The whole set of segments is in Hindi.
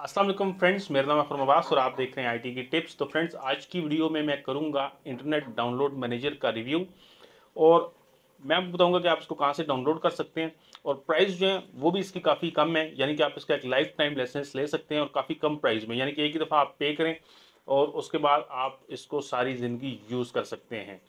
अस्सलाम वालेकुम फ्रेंड्स, मेरा नाम है फरमान अब्बास और आप देख रहे हैं आईटी की टिप्स। तो फ्रेंड्स, आज की वीडियो में मैं करूंगा इंटरनेट डाउनलोड मैनेजर का रिव्यू और मैं आपको बताऊंगा कि आप इसको कहां से डाउनलोड कर सकते हैं। और प्राइस जो है वो भी इसकी काफ़ी कम है, यानी कि आप इसका एक लाइफ टाइम लाइसेंस ले सकते हैं और काफ़ी कम प्राइस में, यानी कि एक ही दफ़ा आप पे करें और उसके बाद आप इसको सारी ज़िंदगी यूज़ कर सकते हैं।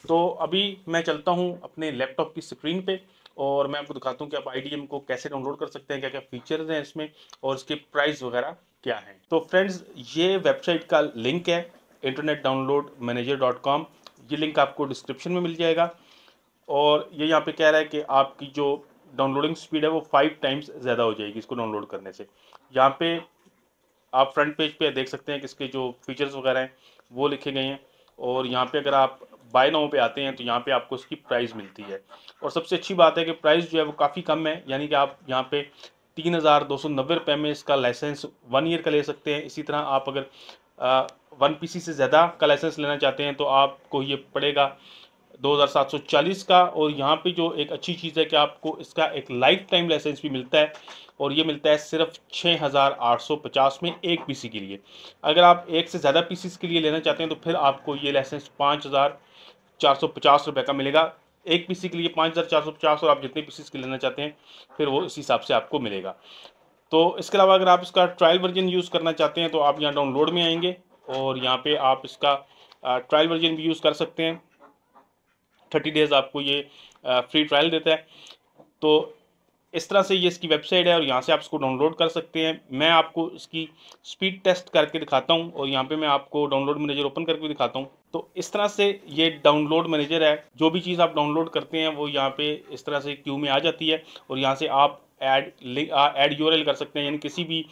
तो अभी मैं चलता हूँ अपने लैपटॉप की स्क्रीन पे और मैं आपको दिखाता हूँ कि आप IDM को कैसे डाउनलोड कर सकते हैं, क्या क्या फीचर्स हैं इसमें और इसके प्राइस वगैरह क्या हैं। तो फ्रेंड्स, ये वेबसाइट का लिंक है internetdownloadmanager.com। ये लिंक आपको डिस्क्रिप्शन में मिल जाएगा और ये यहाँ पे कह रहा है कि आपकी जो डाउनलोडिंग स्पीड है वो 5 टाइम्स ज़्यादा हो जाएगी इसको डाउनलोड करने से। यहाँ पे आप फ्रंट पेज पे देख सकते हैं कि इसके जो फीचर्स वगैरह हैं वो लिखे गए हैं और यहाँ पे अगर आप बाय नाउ पे आते हैं तो यहाँ पे आपको इसकी प्राइस मिलती है। और सबसे अच्छी बात है कि प्राइस जो है वो काफ़ी कम है, यानी कि आप यहाँ पे 3,290 रुपये में इसका लाइसेंस 1 ईयर का ले सकते हैं। इसी तरह आप अगर 1 PC से ज़्यादा का लाइसेंस लेना चाहते हैं तो आपको ये पड़ेगा 2,740 का। और यहाँ पे जो एक अच्छी चीज़ है कि आपको इसका एक लाइफ टाइम लाइसेंस भी मिलता है और ये मिलता है सिर्फ 6,850 में एक पीसी के लिए। अगर आप एक से ज़्यादा पीसीस के लिए लेना चाहते हैं तो फिर आपको ये लाइसेंस 5,450 रुपये का मिलेगा। एक पीसी के लिए 5,450 और आप जितने पीसीस के लेना चाहते हैं फिर वो इस हिसाब से आपको मिलेगा। तो इसके अलावा अगर आप इसका ट्रायल वर्जन यूज़ करना चाहते हैं तो आप यहाँ डाउनलोड में आएंगे और यहाँ पे आप इसका ट्रायल वर्जन भी यूज़ कर सकते हैं। 30 डेज़ आपको ये फ्री ट्रायल देता है। तो इस तरह से ये इसकी वेबसाइट है और यहाँ से आप इसको डाउनलोड कर सकते हैं। मैं आपको इसकी स्पीड टेस्ट करके दिखाता हूँ और यहाँ पे मैं आपको डाउनलोड मैनेजर ओपन करके दिखाता हूँ। तो इस तरह से ये डाउनलोड मैनेजर है, जो भी चीज़ आप डाउनलोड करते हैं वो यहाँ पे इस तरह से क्यू में आ जाती है और यहाँ से आप ऐड यूआरएल कर सकते हैं, यानी किसी भी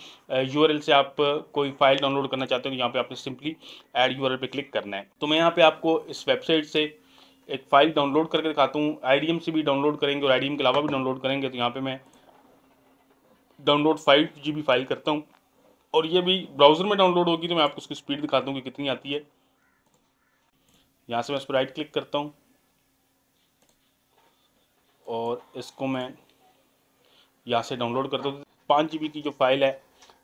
यूआरएल से आप कोई फाइल डाउनलोड करना चाहते हैं तो यहाँ पे आपने सिंपली ऐड यूआरएल पे क्लिक करना है। तो मैं यहाँ पे आपको इस वेबसाइट से एक फ़ाइल डाउनलोड करके दिखाता हूँ। IDM से भी डाउनलोड करेंगे और IDM के अलावा भी डाउनलोड करेंगे तो यहाँ पे मैं डाउनलोड 5 GB फाइल करता हूँ और ये भी ब्राउज़र में डाउनलोड होगी तो मैं आपको उसकी स्पीड दिखाता हूँ कि कितनी आती है। यहाँ से मैं इस पर राइट क्लिक करता हूँ और इसको मैं यहाँ से डाउनलोड करता हूँ। 5 GB की जो फाइल है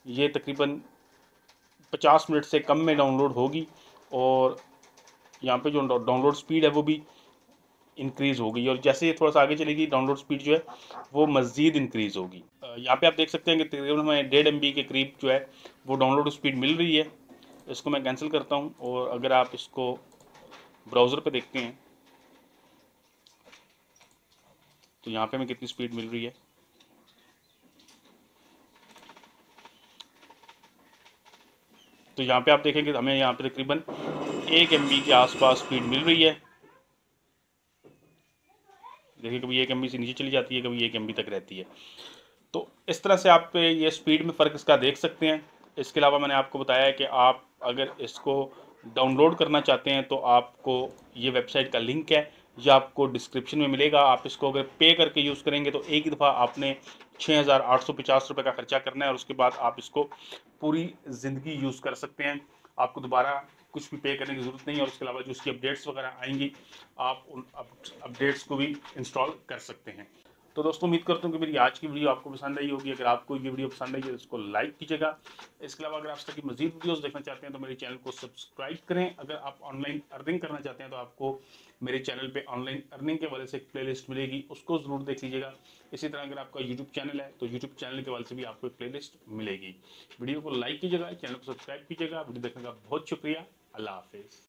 ये तकरीबन 50 मिनट से कम में डाउनलोड होगी और यहाँ पे जो डाउनलोड स्पीड है वो भी इंक्रीज़ हो गई और जैसे ये थोड़ा सा आगे चलेगी डाउनलोड स्पीड जो है वो मज़ीद इंक्रीज़ होगी। यहाँ पे आप देख सकते हैं कि तकरीबन हमें 1.5 MB के करीब जो है वो डाउनलोड स्पीड मिल रही है। इसको मैं कैंसिल करता हूँ और अगर आप इसको ब्राउज़र पे देखते हैं तो यहाँ पे हमें कितनी स्पीड मिल रही है। तो यहाँ पे आप देखेंगे हमें यहाँ पे तकरीबन 1 MB के आसपास स्पीड मिल रही है। देखिए कभी 1 MB से नीचे चली जाती है, कभी 1 MB तक रहती है। तो इस तरह से आप ये स्पीड में फ़र्क इसका देख सकते हैं। इसके अलावा मैंने आपको बताया है कि आप अगर इसको डाउनलोड करना चाहते हैं तो आपको ये वेबसाइट का लिंक है, ये आपको डिस्क्रिप्शन में मिलेगा। आप इसको अगर पे करके यूज़ करेंगे तो एक ही दफ़ा आपने 6,850 रुपये का खर्चा करना है और उसके बाद आप इसको पूरी ज़िंदगी यूज़ कर सकते हैं। आपको दोबारा कुछ भी पे करने की ज़रूरत नहीं है और उसके अलावा जो उसकी अपडेट्स वगैरह आएंगी आप उन अपडेट्स को भी इंस्टॉल कर सकते हैं। तो दोस्तों, उम्मीद करता हूँ कि मेरी आज की वीडियो आपको पसंद आई होगी। अगर आपको ये वीडियो पसंद आई है तो इसको लाइक कीजिएगा। इसके अलावा अगर आप इस तरह की मज़ीद वीडियोस देखना चाहते हैं तो मेरे चैनल को सब्सक्राइब करें। अगर आप ऑनलाइन अर्निंग करना चाहते हैं तो आपको मेरे चैनल पे ऑनलाइन अर्निंग के वाले से एक प्लेलिस्ट मिलेगी, उसको ज़रूर देख लीजिएगा। इसी तरह अगर आपका यूट्यूब चैनल है तो यूट्यूब चैनल के वाले से भी आपको एक प्लेलिस्ट मिलेगी। वीडियो को लाइक कीजिएगा, चैनल को सब्सक्राइब कीजिएगा। वीडियो देखने का बहुत शुक्रिया। अल्लाह हाफिज़।